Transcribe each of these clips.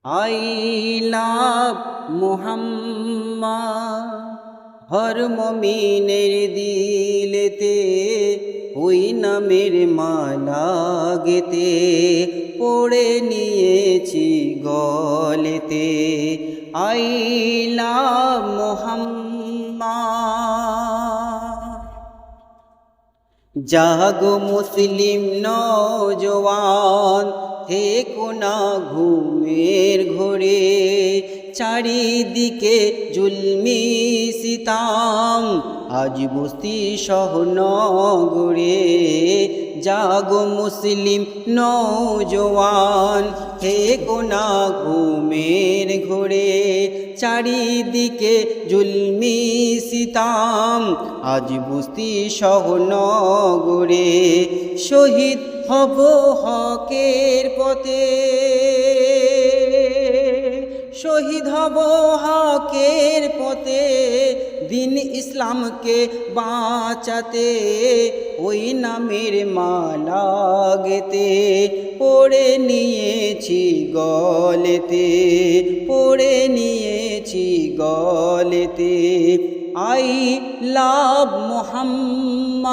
I love Muhammad हर मोमिनेर दिलेते ওই নামের মালা গেতে পড়ে নিয়েছি গলেতে I love Muhammad জাগো মুসলিম নওজওয়ান থেকো না ঘুমের ঘোরে চারিদিকে জুলমি সিতাম আজ বস্তি শহনগরে জাগো মুসলিম নওজওয়ান থেকো না ঘুমের ঘোরে চারিদিকে জুলমি সিতাম আজ বস্তি শহনগরে শহীদ হব হকের পথে শহীদ হব হকের পথে দিন ইসলামকে বাঁচাতে ওই নামের মালা গেতে পড়ে নিয়েছি গলেতে পড়ে নিয়েছি গলেতে I love Muhammad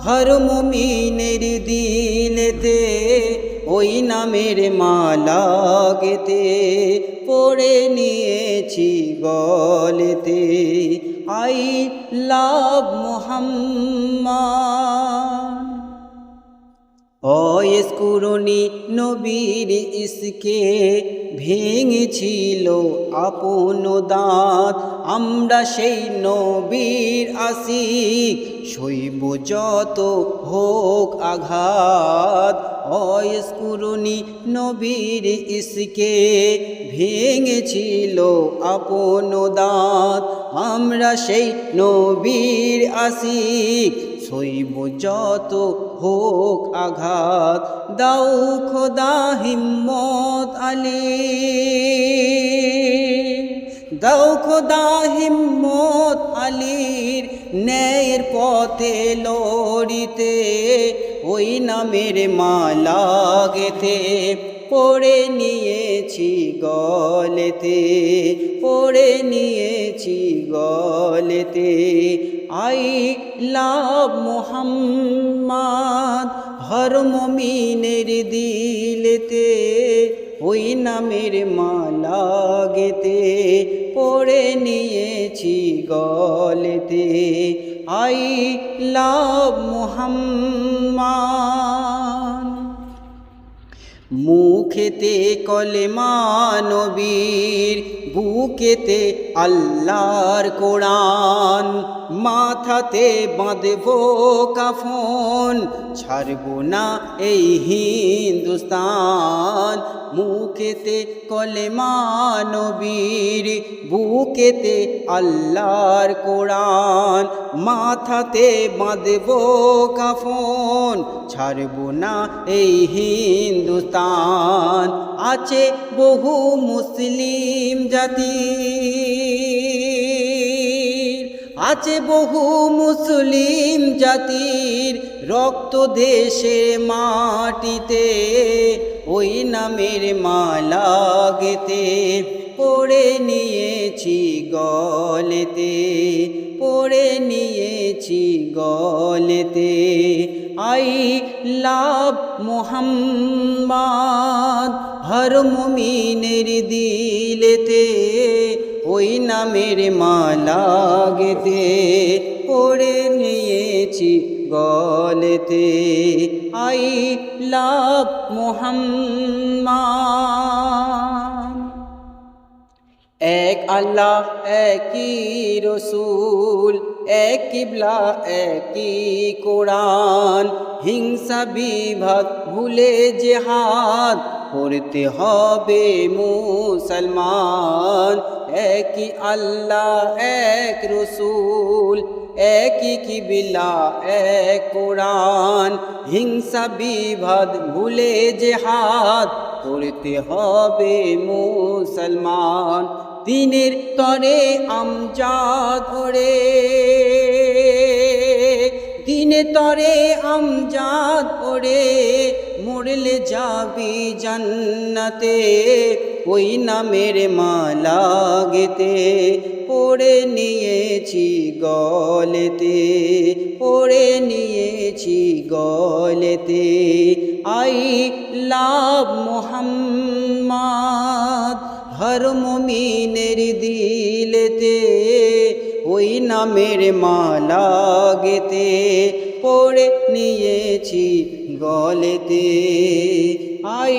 हर मोमिनेर दिलेते ওই নামের মালা গেতে পড়ে নিয়েছি গলেতে I love Muhammad অয়েস কুরনি নবীর ইসকে ভেঙেছিল আপন দাঁত আমরা সেই নবীর আশিক সইব যত হোক আঘাত অয়েস কুরনি নবীর ইসকে ভেঙেছিল আপন দাঁত আমরা সেই নবীর আশিক সইব যত হোক আঘাত দাও খোদা হিম্মত আলী দাও খোদা হিম্মত আলীর ন্যায়ের পথে লড়িতে ওই নামের মালা গেতে পড়ে নিয়েছি গলেতে পড়ে নিয়েছি গলেতে I love Muhammad हर मोमिनेर दिलेते ওই নামের মালা গেতে পড়ে নিয়েছি গলেতে I love Muhammad মুখেতে কলেমা নবীর বুকেতে আল্লাহর কোরআন মাথাতে বাঁধবো কাফন ছাড়বো না এই হিন্দুস্তান মুখেতে কলেমা নবীর বুকেতে আল্লাহর কোরআন মাথাতে বাঁধবো কাফন ছাড়বো না এই হিন্দুস্তান আছে বহু মুসলিম জাতি আছে বহু মুসলিম জাতির রক্ত দেশের মাটিতে ওই নামের মালা গেতে পড়ে নিয়েছি গলেতে পড়ে নিয়েছি গলেতে I love Muhammad हर मोमिनेर दिलेते ওই নামের মালা গেতে পড়ে নিয়েছি গলেতে I love Muhammad এক আল্লাহ একই রসুল এক কিবলা একই কোরআন হিংসা বিভাগ ভুলে জিহাদ করতে হবে মুসলমান একই আল্লাহ এক রসুল একই কিবলা এক কোরআন হিংসা বিভাগ ভুলে জিহাদ করতে হবে মুসলমান দিনের তরে আমজাদ ওরে দিনে তরে আমজাদ ওরে মোড় চলে যাবি জান্নাতে, ওই নামের মালা গেতে পড়ে নিয়েছি গলেতে, পড়ে নিয়েছি গলেতে। আই লাভ মোহাম্মদ হর মুমিনের দিলেতে, ওই নামের মালা গেতে পড়ে নিয়েছি গলেতে। I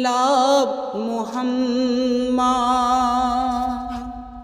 love Mohammad.